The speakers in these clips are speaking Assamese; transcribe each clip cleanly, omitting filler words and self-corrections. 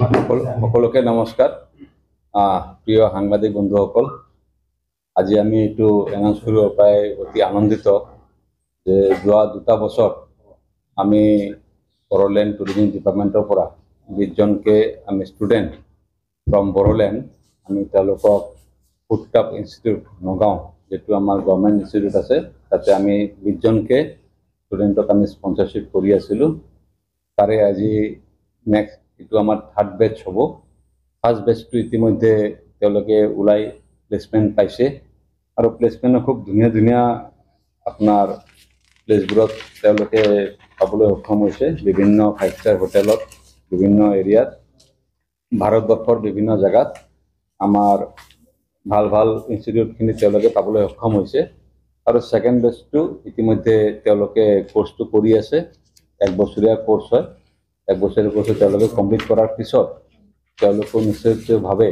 সকলোকে নমস্কাৰ প্ৰিয় সাংবাদিক বন্ধুসকল আজি আমি এইটো এনাউন্স কৰিব পাই অতি আনন্দিত যে যোৱা 2টা বছৰ আমি বড়োলেণ্ড টুৰিজম ডিপাৰ্টমেণ্টৰ পৰা 20 জনকে আমি ষ্টুডেণ্ট ফ্ৰম বড়োলেণ্ড আমি তেওঁলোকক ফুডকাপ ইনষ্টিটিউট নগাঁও যেটো আমাৰ গভৰ্ণমেণ্ট ইনষ্টিটিউট আছে তাতে আমি 20 জনকে ষ্টুডেণ্টক আমি স্পন্সৰশ্বিপ কৰি আছিলোঁ তাৰে আজি নেক্সট itu আমাৰ থাৰ্ড ব্যাচ হব ফাৰ্স্ট ব্যাচটো ইতিমধ্যে তেওঁলোকে উলাই প্লেসমেন্ট পাইছে আৰু প্লেসমেন্ট খুব ধুনীয়া ধুনীয়া আপোনাৰ প্লেসবোৰত তেওঁলোকে পাবলৈ সক্ষম হৈছে বিভিন্ন 5 ষ্টাৰ হোটেলত বিভিন্ন এৰিয়াত ভাৰতবৰ্ষৰ বিভিন্ন জায়গাত আমাৰ ভাল ভাল ইনষ্টিটিউটখিনি তেওঁলোকে পাবলৈ সক্ষম হৈছে আৰু সেকেন্ড ব্যাচটো ইতিমধ্যে তেওঁলোকে কোৰ্সটো কৰি আছে এক বছৰীয়া কোৰ্স হয় এক বছৰেৰ কোৰ্সে তেওঁলোকে কমপ্লিট কৰাৰ পিছত তেওঁলোকে নিশ্চয়ভাৱে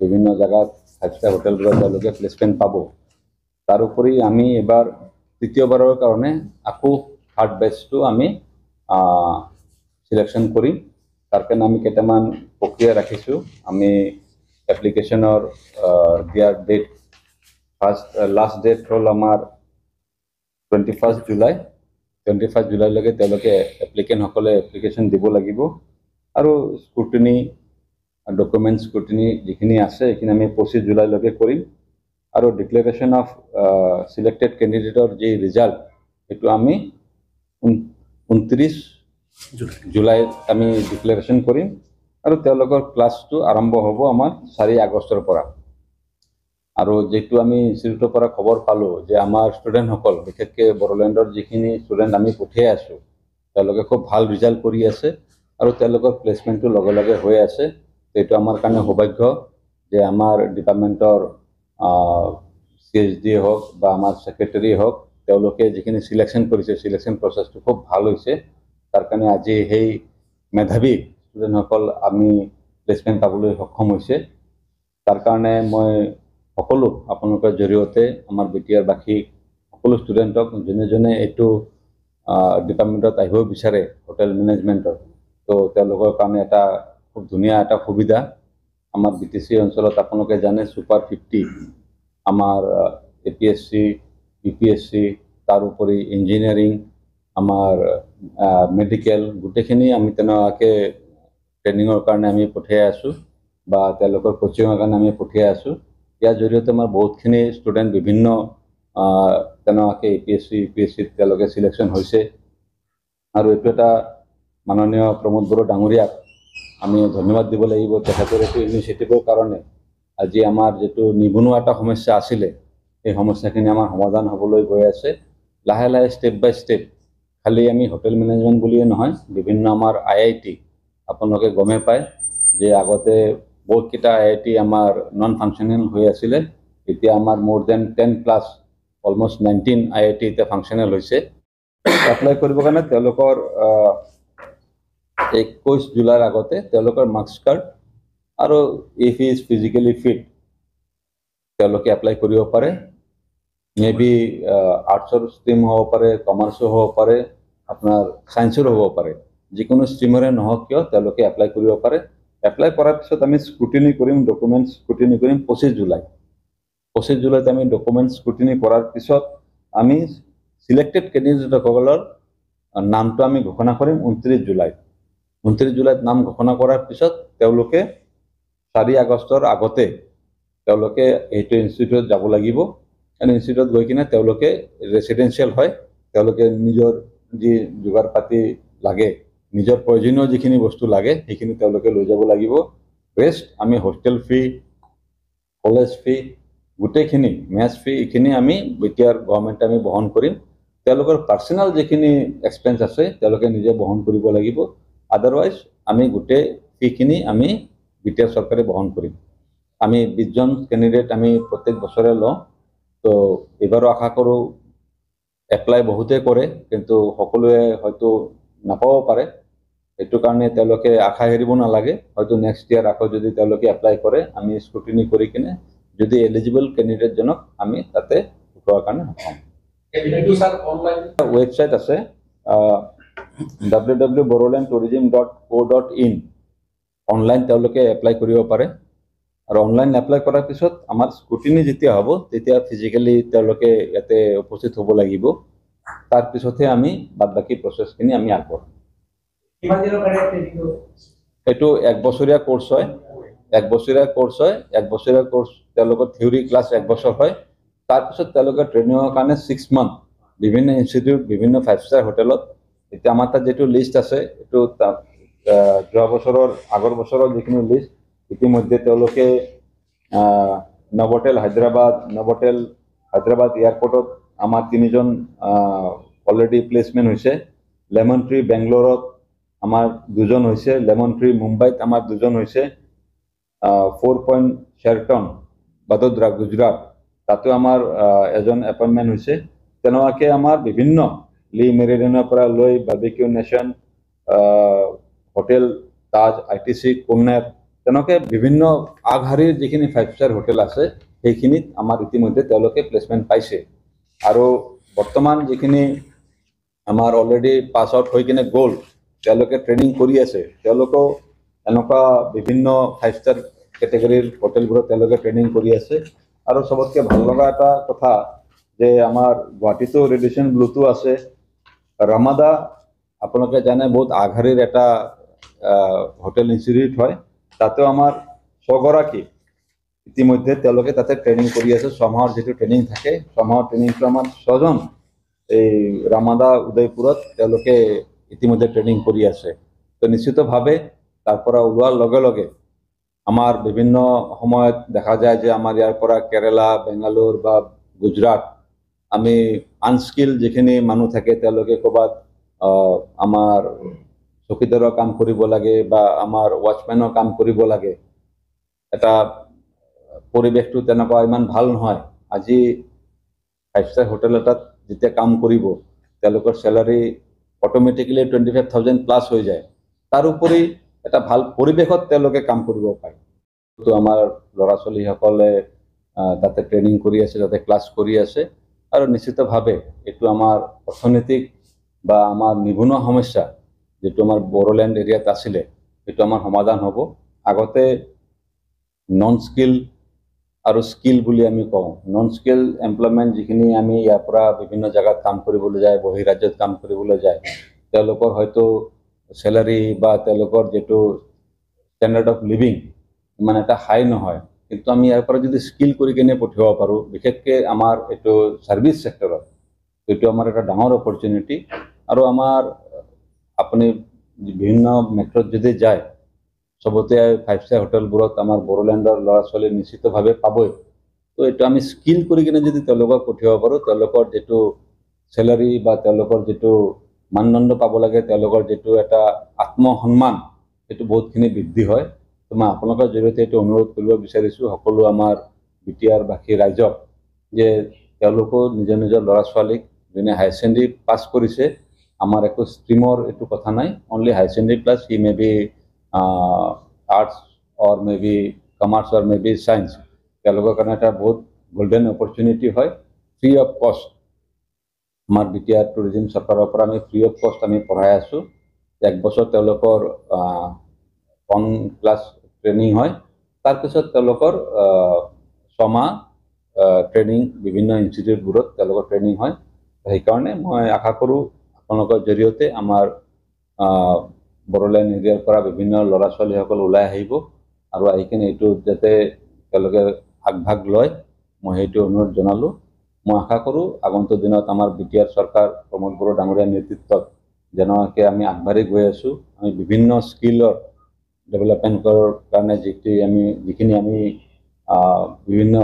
বিভিন্ন জায়গাত 5 ষ্টাৰ হোটেলবোৰত তেওঁলোকে প্লেসমেন্ট পাব তাৰ উপৰি আমি এবাৰ তৃতীয়বাৰৰ কাৰণে আকৌ থাৰ্ড ব্যাচটো আমি সিলেকশন কৰিম তাৰ কাৰণে আমি কেইটামান প্ৰক্ৰিয়া ৰাখিছো আমি এপ্লিকেশনৰ দিয়াৰ ডেট ফাৰ্স্ট লাস্ট ডেট হল আমাৰ 21 জুলাই 25 জুলাইলৈকে তেওঁলোকে এপ্লিকেন্ট সকলে এপ্লিকেশন দিব লাগিব আৰু স্ক্ৰুটিনি ডকুমেন্ট স্ক্ৰুটিনি যিখিনি আছে এইখিনি আমি 25 জুলাইলৈকে কৰিম আৰু ডিক্লেৰেশন অফ সিলেক্টেড ক্যান্ডিডেটৰ যি ৰিজাল্ট এটো আমি 29 জুলাই আমি ডিক্লেৰেশন কৰিম আৰু তেওঁলোকৰ ক্লাছটো আৰম্ভ হ'ব আমাৰ 4 আগষ্টৰ পৰা আৰু যেটো আমি ইনষ্টিটিউটৰ পৰা খবৰ পালো যে আমাৰ ষ্টুডেন্ট সকল বিশেষকৈ বড়োলেণ্ডৰ যিখিনি ষ্টুডেন্ট আমি পঠিয়াই আছো তেওঁলোকে খুব ভাল ৰিজাল্ট কৰি আছে আৰু তেওঁলোকৰ প্লেসমেন্টটো লগে লগে হৈ আছে এটো আমাৰ কাৰণে সৌভাগ্য যে আমাৰ ডিপাৰ্টমেন্টৰ সিএসডি হওক বা আমাৰ সেক্ৰেটাৰি হওক তেওঁলোকে যিখিনি সিলেকশন কৰিছে সিলেকশন প্ৰসেসটো খুব ভাল হৈছে তাৰ কাৰণে আজি হেই মেধাবী ষ্টুডেন্ট সকল আমি প্লেসমেন্ট পাবলৈ সক্ষম হৈছে তাৰ কাৰণে মই সকলো আপোনালোকৰ জৰিয়তে আমাৰ বিটিআৰ বাকি সকলো ষ্টুডেণ্টক জনে এটো ডিপাৰ্টমেন্টত আহিব বিচাৰে হোটেল ম্যানেজমেন্টৰ তো তেওঁলোকৰ কাৰণে এটা খুব ধুনীয়া এটা সুবিধা আমাৰ বিটিসি অঞ্চলত আপোনালোকে জানে সুপাৰ 50 আমাৰ এপিএসসি ইপিএসসি তাৰ উপৰি ইঞ্জিনিয়াৰিং আমাৰ মেডিকেল গুটেখিনি আমি তেনেকৈ ট্ৰেইনিঙৰ কাৰণে আমি পঠিয়াই আছো বা তেওঁলোকৰ কোচিঙৰ কাৰণে আমি পঠিয়াই আছো ইয়াৰ জৰিয়তে আমাৰ বহুতখিনি ষ্টুডেন্ট বিভিন্ন তেনেকৈ এপিএসসি ইপিএসসি তেওঁলোকে সিলেকশন হৈছে আৰু এটো এটা মাননীয় প্ৰমোদ বড়ো ডাঙৰীয়াক আমি ধন্যবাদ দিব লাগিব তেখেতৰ এই ইনিচিয়েটিভৰ কাৰণে আজি আমাৰ যেটো নিবনুৱা এটা সমস্যা আছিল এই সমস্যাখিনি আমাৰ সমাধান হ'বলৈ গৈ আছে লাহে লাহে স্টেপ বাই স্টেপ খালি আমি হোটেল ম্যানেজমেন্ট বুলিয়ে নহয় বিভিন্ন আমাৰ আইআইটি আপোনালোকে গমে পায় যে আগতে বহুত কিটা আইআইটি আমাৰ নন ফাংশনাল হৈ আছিল এতিয়া আমাৰ মোৰ দেন 10 প্লাস অলমোস্ট 19 আইআইটি এতিয়া ফাংশনাল হৈছে এপ্লাই কৰিব কাৰণে তেওঁলোকৰ 21 জুলাইৰ আগতে তেওঁলোকৰ মাৰ্কস কাৰ্ড আৰু if he is physically fit তেওঁলোকে এপ্লাই কৰিব পাৰে মেবি আৰ্টছৰ ষ্ট্ৰীম হ'ব পাৰে কমাৰ্চৰ হ'ব পাৰে আপোনাৰ সায়েন্সৰ হ'ব পাৰে যিকোনো ষ্ট্ৰীমৰে নহওক কিয় তেওঁলোকে এপ্লাই কৰিব পাৰে এপ্লাই কৰাৰ পিছত আমি স্ক্ৰুটিনি কৰিম ডকুমেন্টস স্ক্ৰুটিনি কৰিম 25 জুলাইত আমি ডকুমেন্টস স্ক্ৰুটিনি কৰাৰ পিছত আমি সিলেক্টেড ক্যান্ডিডেটসকলৰ নামটো আমি ঘোষণা কৰিম 29 জুলাইত নাম ঘোষণা কৰাৰ পিছত তেওঁলোকে 4 আগষ্টৰ আগতে তেওঁলোকে এইটো ইনষ্টিটিউটত যাব লাগিব আৰু ইনষ্টিটিউটত গৈ কিনে তেওঁলোকে ৰেসিডেন্সিয়েল হয় তেওঁলোকে নিজৰ যি যোগাৰ পাতি লাগে নিজৰ প্ৰয়োজনীয় যিখিনি বস্তু লাগে সেইখিনি তেওঁলোকে লৈ যাব লাগিব ৰেষ্ট আমি হোস্টেল ফি কলেজ ফি গুটেখিনি মেছ ফি এখিনি আমি বিটিআৰ গভৰ্নমেন্ট আমি বহন কৰিম তেওঁলোকৰ পাৰ্সোনাল যিখিনি এক্সপেন্স আছে তেওঁলোকে নিজে বহন কৰিব লাগিব আদাৰৱাইজ আমি গুটে ফিখিনি আমি বিটিআৰ চৰকাৰে বহন কৰিম আমি 20 জন ক্যান্ডিডেট আমি প্ৰত্যেক বছৰে লওঁ তো এবাৰো আশা কৰো এপ্লাই বহুতে কৰে কিন্তু সকলোৱে হয়তো নাপাব পাৰে এটো কাৰণে তেওঁলোকে আশা হেৰিব নালাগে হয়তো নেক্সট ইয়াৰ আকৌ যদি তেওঁলোকে এপ্লাই কৰে আমি স্ক্ৰুটিনি কৰি কিনে যদি এলিজিবল ক্যান্ডিডেট জনক আমি তাতে উঠোৱাৰ কাৰণে হম এটো স্যার অনলাইন ওয়েবসাইট আছে www.borolandtourism.co.in অনলাইন তেওঁলোকে এপ্লাই কৰিব পাৰে আৰু অনলাইন এপ্লাই কৰাৰ পিছত আমাৰ স্কুটিনি যেতিয়া হ'ব তেতিয়া ফিজিক্যালি তেওঁলোকে ইয়াতে উপস্থিত হ'ব লাগিব তাৰ পিছতহে আমি বাদবাকি প্ৰচেছখিনি আমি আগবঢ়াম কিমান দিনৰ কাৰণে ট্ৰেইনিং হ'ব এইটো 1 বছৰীয়া কোৰ্স হয় 1 বছৰীয়া কোৰ্স হয় 1 বছৰীয়া কোৰ্স তেওঁলোকৰ থিওৰি ক্লাছ 1 বছৰ হয় তাৰ পিছত তেওঁলোকৰ ট্ৰেইনিংৰ কাৰণে 6 মান্থ বিভিন্ন ইনষ্টিটিউট বিভিন্ন 5-star হোটেলত এতিয়া আমাৰ তাত যেটো লিষ্ট আছে এটো যোৱা বছৰৰ আগৰ বছৰৰ যিখিনি লিষ্ট ইতিমধ্যে তেওঁলোকে নভোটেল হায়দৰাবাদ এয়াৰপোৰ্টত আমাৰ 3জন অলৰেডি প্লেসমেন্ট হৈছে লেমন ট্ৰি বেংগলোৰত আমাৰ 2জন হৈছে লেমন ট্ৰি মুম্বাইত আমাৰ 2জন হৈছে 4 পইণ্ট শেৰটন বাদোদৰা গুজৰাট তাতো আমাৰ এজন এপইন্টমেন্ট হৈছে তেনেৱাকে আমাৰ বিভিন্ন লি মেৰিডিয়ানৰ পৰা লৈ barbecue nation hotel Taj ITC কুমনেৰ তেনেকে বিভিন্ন আগহাৰীৰ যিখিনি 5-star হোটেল আছে সেইখিনিত আমাৰ ইতিমধ্যে তেওঁলোকে প্লেসমেন্ট পাইছে আৰু বৰ্তমান যিখিনি আমাৰ অলৰেডি পাস আউট হৈ কিনে গ'ল তেওঁলোকে ট্ৰেইনিং কৰি আছে তেওঁলোকো এনেকুৱা বিভিন্ন 5-star কেটেগৰীৰ হোটেলবোৰত তেওঁলোকে ট্ৰেইনিং কৰি আছে আৰু সবতকে ভাল লগা এটা কথা যে আমাৰ গুৱাহাটীতো ৰেডিয়েশন ব্লুটো আছে ৰামাদা আপোনালোকে জানে বহুত আগহাৰীৰ এটা হোটেল ইনষ্টিটিউট হয় তাতেও আমাৰ 6 গৰাকী ইতিমধ্যে তেওঁলোকে তাতে ট্ৰেইনিং কৰি আছে সমাহৰ যেটো ট্ৰেইনিং থাকে সমাহৰ ট্ৰেইনিংটো আমাৰ 6জন এই ৰামাদা উদয়পুৰত তেওঁলোকে ইতিমধ্যে ট্ৰেইনিং কৰি আছে তো নিশ্চিতভাৱে তাৰ পৰা ওলোৱাৰ লগে লগে আমাৰ বিভিন্ন সময়ত দেখা যায় যে আমাৰ ইয়াৰ পৰা কেৰালা বেংগালুৰু বা গুজৰাট আমি আনস্কিল যিখিনি মানুহ থাকে তেওঁলোকে ক'বাত আমাৰ চকীদাৰৰ কাম কৰিব লাগে বা আমাৰ ওয়াচম্যানৰ কাম কৰিব লাগে এটা পৰিবেশটো তেনেকুৱা ইমান ভাল নহয় আজি 5-star হোটেল এটাত যেতিয়া কাম কৰিব তেওঁলোকৰ স্যালাৰি অটোমেটিক্যালি 25000 প্লাস হৈ যায় তাৰ উপৰি এটা ভাল পৰিবেশত তেওঁলোকে কাম কৰিব পাৰে তো আমাৰ লৰা ছোৱালী সকলে তাতে ট্ৰেইনিং কৰি আছে তাতে ক্লাস কৰি আছে আৰু নিশ্চিতভাৱে এটো আমাৰ অৰ্থনৈতিক বা আমাৰ নিবনুৱা সমস্যা যেটো আমাৰ বড়োল্যান্ড এৰিয়াত আছিল এটো আমাৰ সমাধান হ'ব আগতে নন স্কিল আৰু স্কিল বুলি আমি কওঁ নন স্কিল এমপ্লয়মেন্ট যিখিনি আমি ইয়াৰ পৰা বিভিন্ন জায়গাত কাম কৰিবলৈ যায় বহি ৰাজ্যত কাম কৰিবলৈ যায় তেওঁলোকৰ হয়তো স্যালাৰি বা তেওঁলোকৰ যেটো স্ট্যান্ডাৰ্ড অফ লিভিং মানে এটা হাই নহয় কিন্তু আমি ইয়াৰ পৰা যদি স্কিল কৰি কিনে পঠিয়াব পাৰো বিশেষকে আমাৰ এটো সাৰ্ভিস সেক্টৰত এটো আমাৰ এটা ডাঙৰ অপৰচুনিটি আৰু আমাৰ আপুনি বিভিন্ন মেট্ৰত যদি যায় সবতে 5-star হোটেলবোৰত আমাৰ বড়োল্যান্ডৰ লৰা ছোৱালী নিশ্চিতভাৱে পাবই তো এটো আমি স্কিল কৰি কিনে যদি তেওঁলোকক পঠিয়াব পাৰো তেওঁলোকৰ যেটো স্যালাৰি বা তেওঁলোকৰ যেটো মানদণ্ড পাব লাগে তেওঁলোকৰ যেটো এটা আত্মসন্মান এটো বহুতখিনি বৃদ্ধি হয় তো মই আপোনালোকৰ জৰিয়তে এটো অনুৰোধ কৰিব বিচাৰিছো সকলো আমাৰ বিটিআৰ বাসী ৰাইজক যে তেওঁলোকো নিজৰ নিজৰ লৰা ছোৱালীক যোনে হাই সেকেন্ডাৰী পাস কৰিছে আমাৰ একো স্ট্ৰীমৰ এটো কথা নাই only high secondary plus he may be arts or maybe commerce or maybe science তেওঁলোকৰ কাৰণে এটা বহুত গোল্ডেন অপৰচুনিটি হয় ফ্ৰী অফ কষ্ট আমাৰ বিটিআৰ টুৰিজম চৰকাৰৰ পৰা আমি ফ্ৰী অফ কষ্ট আমি পঢ়াই আছো 1 বছৰ তেওঁলোকৰ অন ক্লাস ট্ৰেইনিং হয় তাৰ পিছত তেওঁলোকৰ 6 মাহ ট্ৰেইনিং বিভিন্ন ইনষ্টিটিউটবোৰত তেওঁলোকৰ ট্ৰেইনিং হয় সেই কাৰণে মই আশা কৰো আপোনালোকৰ জৰিয়তে আমাৰ বড়োল্যান্ড এৰিয়াৰ পৰা বিভিন্ন লৰা ছোৱালী সকল ওলাই আহিব আৰু আইকিনে এটো যাতে তেওঁলোকে আগভাগ লয় মই হেতু অনুৰোধ জনালো মই আশা কৰো আগন্তুক দিনত আমাৰ বিটিআৰ সৰকাৰ প্ৰমোদ বড়ো ডাঙৰীয়াৰ নেতৃত্বত যেনেকৈ আমি আগবাঢ়ি গৈ আছো আমি বিভিন্ন স্কিলৰ ডেভেলপমেন্টৰ কাৰণে যিখিনি আমি বিভিন্ন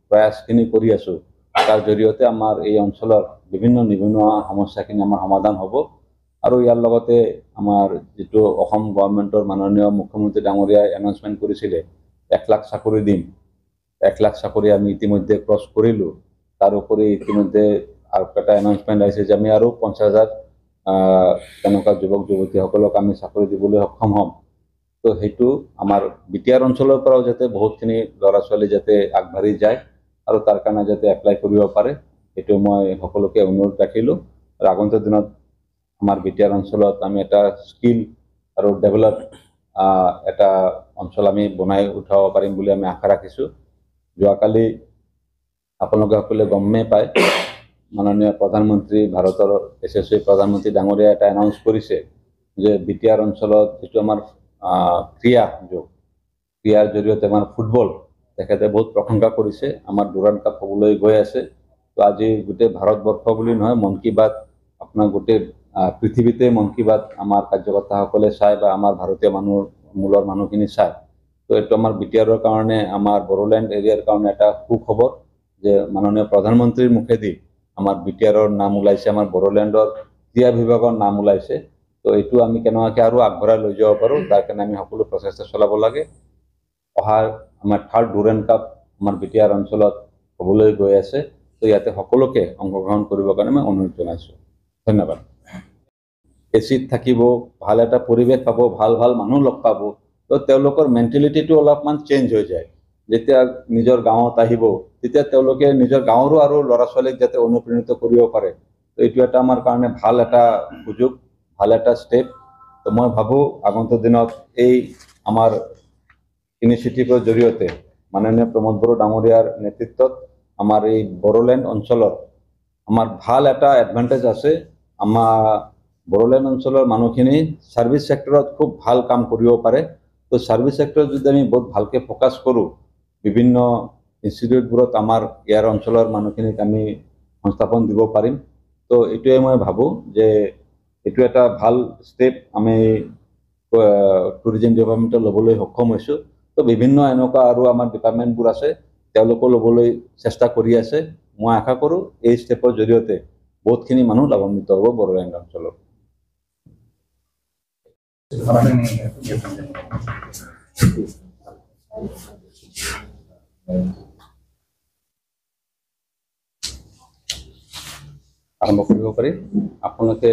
প্ৰয়াসখিনি কৰি আছো তাৰ জৰিয়তে আমাৰ এই অঞ্চলৰ বিভিন্ন নিবনুৱা সমস্যাখিনি আমাৰ সমাধান হ'ব আৰু ইয়াৰ লগতে আমাৰ যেটো অসম গভৰ্ণমেন্টৰ মাননীয় মুখ্যমন্ত্ৰী ডাঙৰীয়াই এনাউন্সমেন্ট কৰিছিলে 1 লাখ চাকৰি দিম 1 লাখ চাকৰি আমি ইতিমধ্যে ক্ৰছ কৰিলো তাৰ উপৰি ইতিমধ্যে আৰু এটা এনাউন্সমেন্ট আহিছে যে আমি আৰু 50000 তেনেকুৱা যুৱক যুৱতীসকলক আমি চাকৰি দিবলৈ সক্ষম হ'ম তো হেতু আমাৰ বিটিআৰ অঞ্চলৰ পৰাও যাতে বহুতখিনি লৰা ছোৱালী যাতে আগবাঢ়ি যায় আৰু তাৰ কাৰণে যাতে এপ্লাই কৰিব পাৰে এটো মই সকলোকে অনুৰোধ ৰাখিলো আৰু আগন্তুক দিনত আমাৰ বিটিআৰ অঞ্চলত আমি এটা স্কিল আৰু ডেভেলপ এটা অঞ্চল আমি বনাই উঠাব পাৰিম বুলি আমি আশা ৰাখিছোঁ। যোৱাকালি আপোনালোকে সকলোৱে গমেই পায়, মাননীয় প্ৰধানমন্ত্ৰী, ভাৰতৰ যশস্বী প্ৰধানমন্ত্ৰী ডাঙৰীয়া এটা এনাউন্স কৰিছে যে বিটিআৰ অঞ্চলত যিটো আমাৰ ক্ৰীড়াৰ জৰিয়তে আমাৰ ফুটবল তেখেতে বহুত প্ৰশংসা কৰিছে। আমাৰ ডুৰাণ্ড কাপ হ'বলৈ গৈ আছে। তো আজি গোটেই ভাৰতবৰ্ষ বুলি নহয়, মন কী বাত আপোনাৰ গোটেই পৃথিৱীতে মন কী বাত আমাৰ কাৰ্যকৰ্তাসকলে চায় বা আমাৰ ভাৰতীয় মূলৰ মানুহখিনি চায়। তো এইটো আমাৰ বিটিআৰৰ কাৰণে, আমাৰ বড়োলেণ্ড এৰিয়াৰ কাৰণে এটা সুখবৰ যে মাননীয় প্ৰধানমন্ত্ৰীৰ মুখেদি আমাৰ বিটিআৰৰ নাম ওলাইছে, আমাৰ বড়োলেণ্ডৰ ক্ৰীড়া বিভাগৰ নাম ওলাইছে। তো এইটো আমি কেনেবাকৈ আৰু আগবঢ়াই লৈ যাব পাৰোঁ, তাৰ কাৰণে আমি সকলো প্ৰচেষ্টা চলাব লাগে। অহা আমাৰ 3rd ডুৰাণ্ড কাপ আমাৰ বিটিআৰ অঞ্চলত হ'বলৈ গৈ আছে। তো ইয়াতে সকলোকে অংশগ্ৰহণ কৰিবৰ কাৰণে মই অনুৰোধ জনাইছোঁ। ধন্যবাদ। এচিত থাকিব, ভাল এটা পৰিৱেশ পাব, ভাল ভাল মানুহ লগ পাব। তো তেওঁলোকৰ মেণ্টেলিটিটো অলপমান চেঞ্জ হৈ যায়। যেতিয়া নিজৰ গাঁৱত আহিব, তেতিয়া তেওঁলোকে নিজৰ গাঁৱৰো আৰু ল'ৰা ছোৱালীক যাতে অনুপ্ৰাণিত কৰিব পাৰে। তো এইটো এটা আমাৰ কাৰণে ভাল এটা সুযোগ, ভাল এটা ষ্টেপ। তো মই ভাবোঁ আগন্তুক দিনত এই আমাৰ ইনিচিয়েটিভৰ জৰিয়তে মাননীয় প্ৰমোদ বড়ো ডাঙৰীয়াৰ নেতৃত্বত আমাৰ এই বড়োলেণ্ড অঞ্চলত আমাৰ ভাল এটা এডভান্টেজ আছে। আমাৰ বড়োলেণ্ড অঞ্চলৰ মানুহখিনি ছাৰ্ভিচ ছেক্টৰত খুব ভাল কাম কৰিব পাৰে। তো ছাৰ্ভিচ ছেক্টৰত যদি আমি বহুত ভালকৈ ফ'কাছ কৰোঁ, বিভিন্ন ইনষ্টিটিউটবোৰত আমাৰ ইয়াৰ অঞ্চলৰ মানুহখিনিক আমি সংস্থাপন দিব পাৰিম। তো এইটোৱে মই ভাবোঁ যে এইটো এটা ভাল ষ্টেপ আমি টুৰিজিম ডিপাৰ্টমেণ্টে ল'বলৈ সক্ষম হৈছোঁ। তো বিভিন্ন এনেকুৱা আৰু আমাৰ ডিপাৰ্টমেণ্টবোৰ আছে, তেওঁলোকো ল'বলৈ চেষ্টা কৰি আছে। মই আশা কৰোঁ এই ষ্টেপৰ জৰিয়তে বহুতখিনি মানুহ লাভান্বিত হ'ব বড়োলেণ্ড অঞ্চলত। আৰম্ভ কৰিব পাৰি। আপোনালোকে